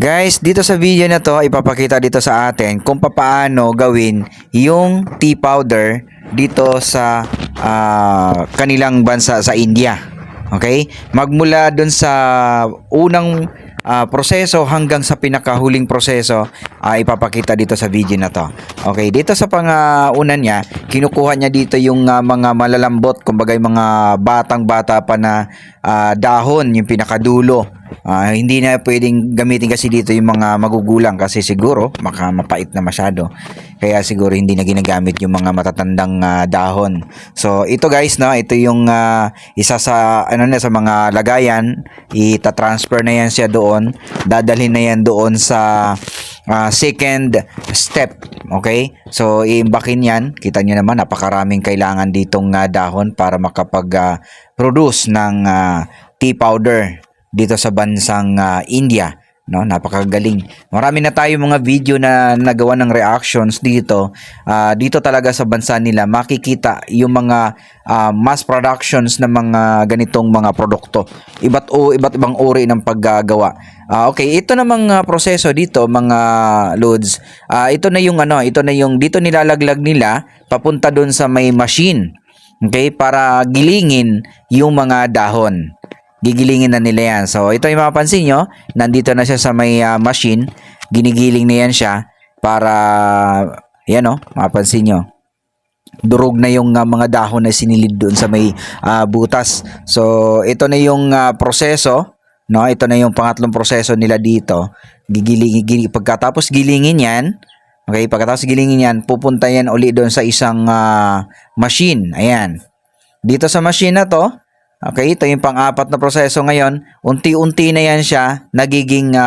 Guys, dito sa video na to, ipapakita dito sa atin kung paano gawin yung tea powder dito sa kanilang bansa sa India. Okay? Magmula dun sa unang proseso hanggang sa pinakahuling proseso, ipapakita dito sa video na to. Okay, dito sa pang-una niya, kinukuha niya dito yung mga malalambot, kumbaga yung mga batang-bata pa na dahon, yung pinakadulo. Hindi na pwedeng gamitin kasi dito yung mga magugulang kasi siguro mapait na masyado. Kaya siguro hindi na ginagamit yung mga matatandang dahon. So ito guys, no, ito yung isa sa sa mga lagayan, ita-transfer na yan siya doon. Dadalhin na yan doon sa second step. Okay? So iimbakin yan. Kita niyo naman napakaraming kailangan ditong dahon para makapag-produce ng tea powder dito sa bansang India, no? Napakagaling. Marami na tayo mga video na nagawa ng reactions dito. Dito talaga sa bansa nila makikita yung mga mass productions ng mga ganitong mga produkto. Iba't ibang uri ng paggagawa. Okay, ito namang proseso dito mga loads. Ito na yung dito nilalaglag nila papunta doon sa may machine. Okay, para gilingin yung mga dahon. Gigilingin na nila yan. So, ito yung mapapansin nyo. Nandito na siya sa may machine. Ginigiling na yan siya para, yan o, mapapansin nyo. Durog na yung mga dahon na sinilid doon sa may butas. So, ito na yung proseso. No? Ito na yung pangatlong proseso nila dito. Pagkatapos gilingin yan, okay, pagkatapos gilingin yan, pupunta yan uli doon sa isang machine. Ayan. Dito sa machine na to, okay, ito yung pang-apat na proseso ngayon. Unti-unti na yan siya, nagiging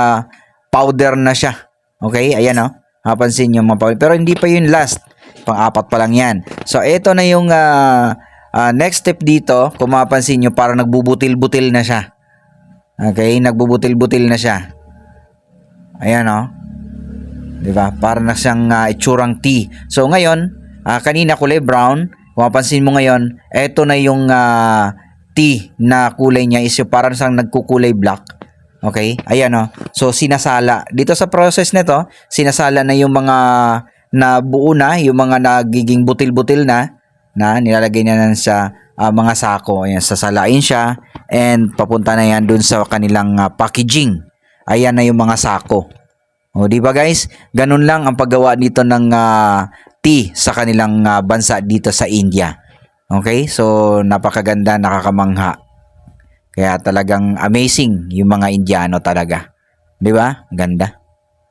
powder na siya. Okay, ayan o. Mapansin nyo mga powder. Pero hindi pa yung last. Pang-apat pa lang yan. So, ito na yung next step dito. Kung mapansin nyo, parang nagbubutil-butil na siya. Okay, nagbubutil-butil na siya. Ayan o. Diba? Parang na siyang itsurang tea. So, ngayon, kanina kulay brown. Kung mapansin mo ngayon, ito na yung tea na kulay niya is yung parang siyang nagkukulay black. Okay? Ayan o. So, sinasala. Dito sa process nito, sinasala na yung mga nabuo na, yung mga nagiging butil-butil na nilalagay na sa mga sako. Ayan, sasalain siya and papunta na yan dun sa kanilang packaging. Ayan na yung mga sako. O, di ba guys? Ganun lang ang paggawa dito ng tea sa kanilang bansa dito sa India. Okay? So, napakaganda, nakakamangha. Kaya talagang amazing yung mga Indiano talaga. Di ba? Ganda.